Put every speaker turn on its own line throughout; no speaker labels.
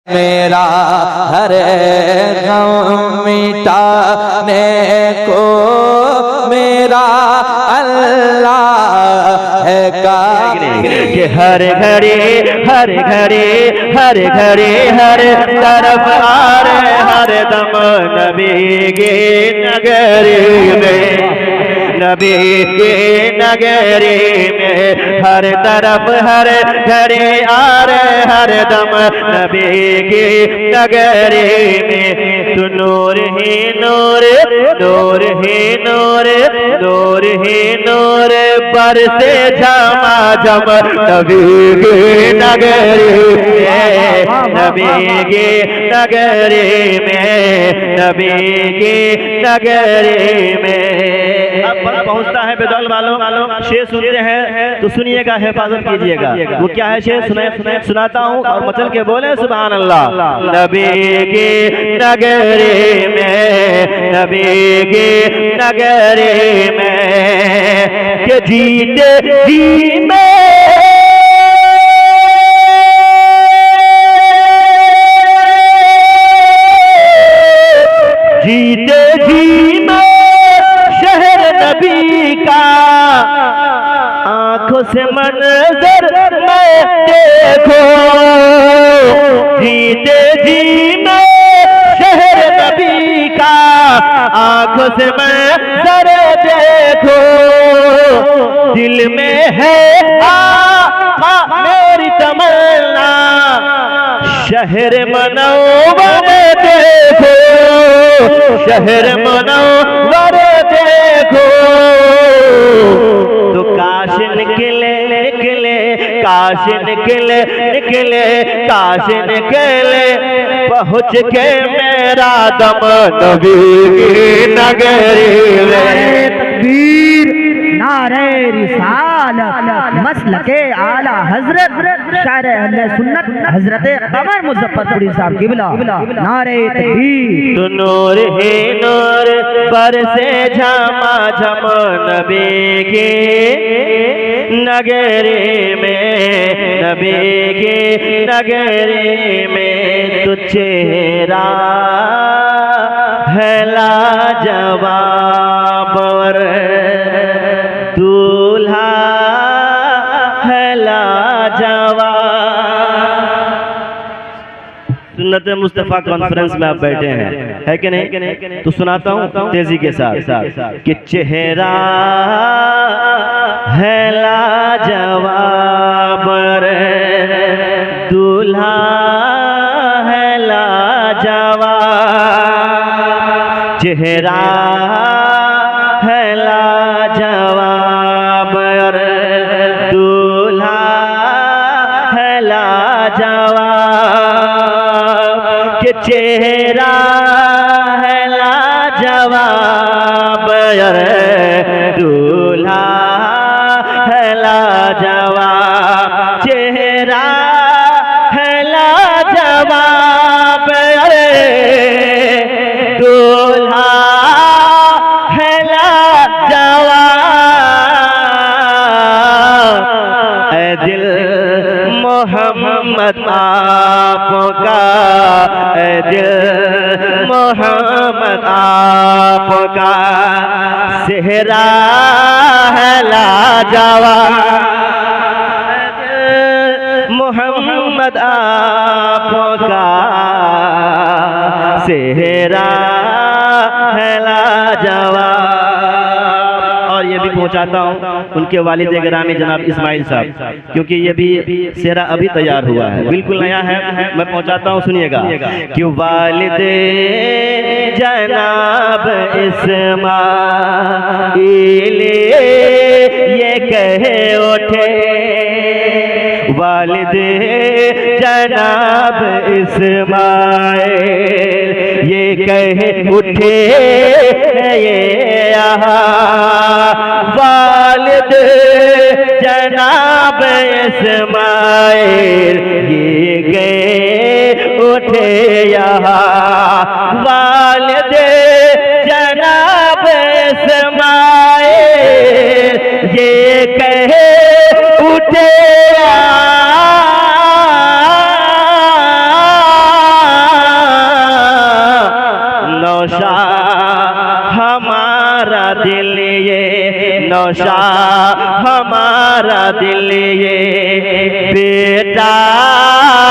मेरा हर गम मिटाने को मेरा अल्लाह है
कि हर घड़ी हर घड़ी हर घड़ी हर तरफ आ रहे हर दम नबी के नगरी में, नबी के नगरी में हर तरफ हर घड़ी आ रहे हर दम नबी के नगरी में। तू नूर ही नूर, नूर ही नूर, नूर ही नूर बरसे झमाझम नबी के नगरी में, नबी के नगरी में, नबी के नगरी में। अब पहुंचता है बेदौल वालों, शेर सुनते हैं तो सुनिएगा, हिफाजत कीजिएगा। वो क्या है शेर सुनाता हूँ और मचल के बोले सुभान अल्लाह। नबी के नगरी में, नबी के नगरी में के जीते जी में जीते जी में शहर नबी का आंखों से मंजर मैं देखो, जीते जी में शहर नबी का आंखों से मंजर देखो। दिल में है मेरी तमन्ना शहर मनौवर देखो, शहर मनौवर देखो। तो काश निकले निकले काश निकले निकले काश निकले पहुँच के मेरा दम नबी की नगरी में।
तकबीर, नारे रिसालत, मसलके आला हजरत शायर अहले सुन्नत हजरत कमर मुजफ्फरपुरी साहब क़िबला, नारे तकबीर।
तो नूर ही नूर बरसे झमाझम नबी के नगरी में, नबी के नगरी में। तो चेहरा है लाजवाब और दूल्हा है लाजवाब। सुन्नत मुस्तफ़ा कॉन्फ्रेंस में आप बैठे हैं, है कि नहीं? तो सुनाता हूँ तेजी के साथ कि चेहरा है लाजवाब दूल्हा है लाजवाब, चेहरा है लाजवाब दूल्हा है लाजवाब। के चेहरा है लाजवाब दूल्हा है लाजवाब, चेहरा है लाजवाब दूल्हा है लाजवाब। ऐ दिल मोहम्मद आपका, ऐ दिल मोहम्मद आपका सेहरा है लाजवाब। मोहम्मद आपका सेहरा है लाजवाब। और ये भी पहुंचाता हूँ उनके वालिद गिरामी जनाब इस्माइल साहब, क्योंकि ये भी सेहरा अभी तैयार हुआ है, बिल्कुल नया है। मैं पहुंचाता हूँ, सुनिएगा। कि वालिद जनाब इस्माइल ये कहे उठे, वालिद जनाब इस्माइल ये कहे उठे ये वालिद जनाब इस्माइल ये कहे उठे यहाँ, वालिद जनाब इस्माइल ये कहे उठे नौशा हमारा दिल ये बेटा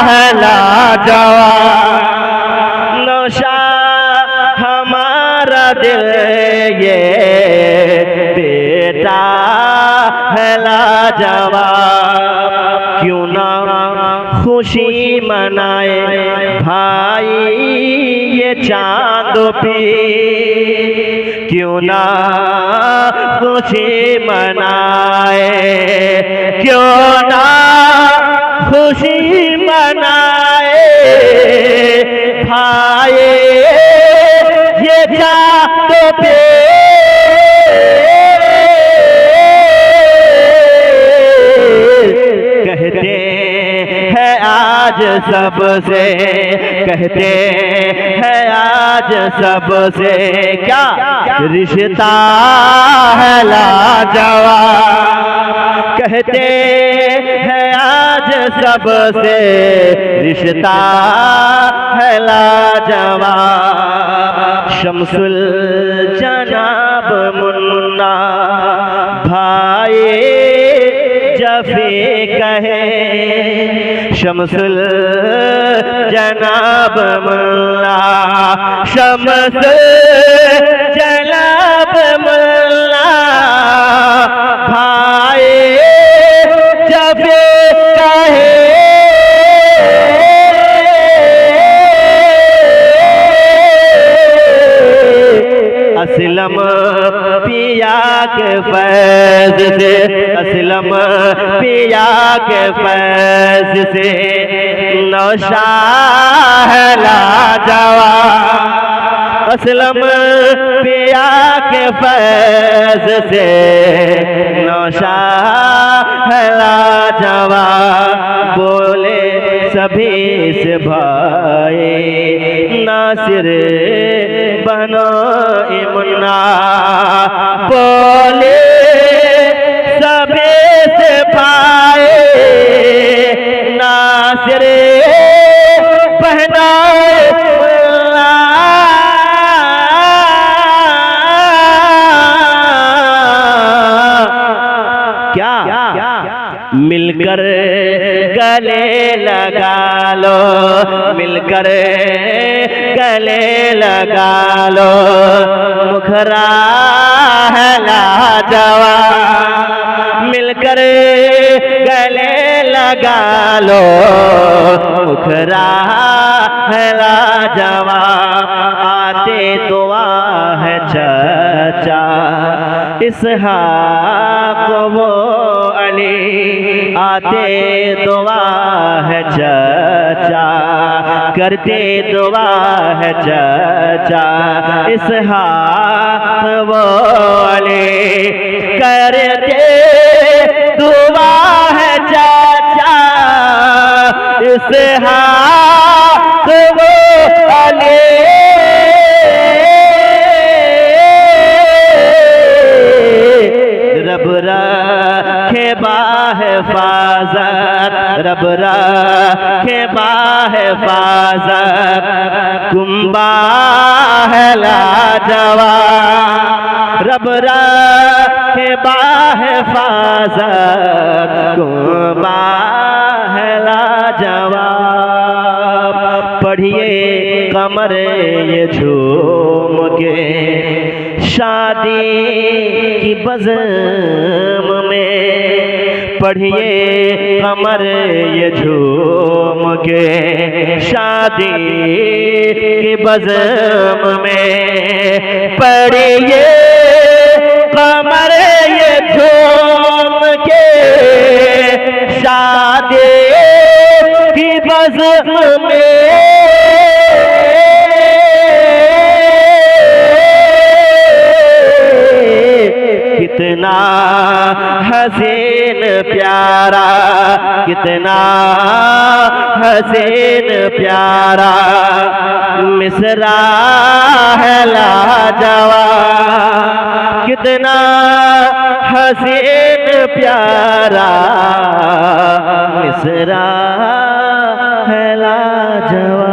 है लाजवाब, नौशा हमारा दिल ये बेटा है लाजवाब। क्यों ना खुशी मनाए भाई ये चांद पे, क्यों ना खुशी मनाए, क्यों ना खुशी मनाए भाई ये चांद पे। कहते हैं आज सबसे, कहते हैं आज सबसे क्या रिश्ता है लाजवाब, कहते हैं आज सबसे रिश्ता है लाजवाब। शमसुल जनाब मुन्ना भाई जफी कहे, शमसुल जनाब मुल्ला, शमसुल जनाब मुल्ला भाई जफी कहे। असलम पिया के फैज़ से, असलम पिया के फैज़ से नौशा है लाजवाब, असलम पिया के फैज़ से नौशा है लाजवाब। बोले सभी से भाई नासिर बनो इमुन्ना, बोले सभी से भाई नासिर बहना इमुन्ना। क्या मिलकर गले लगा लो, मिलकर गले लगा लो, मुखरा है लाजवाब, मिलकर गले लगा लो, मुखरा है लाजवाब। आते दुआ है चाचा इसहाक वो अली, आते दुआ है चाचा, करते दुआ है चाचा इसहाक वो अली, करते दुआ है चाचा इसहाक वो अली। रब रखे बाहिफाज़त, रब रखे बाहिफाज़त, कुंबा है लाजवाब, रब रखे बाहिफाज़त, कुंबा है लाजवाब। पढ़िए कमर ये झूम के शादी की बज़म में, पढ़िए कमर ये झूम के शादी की बज़म में, पढ़िए कमर ये झूम के शादी की बज़म में। कितना हसीन प्यारा, कितना हसीन प्यारा मिसरा है लाजवाब, कितना हसीन प्यारा मिसरा है लाजवाब।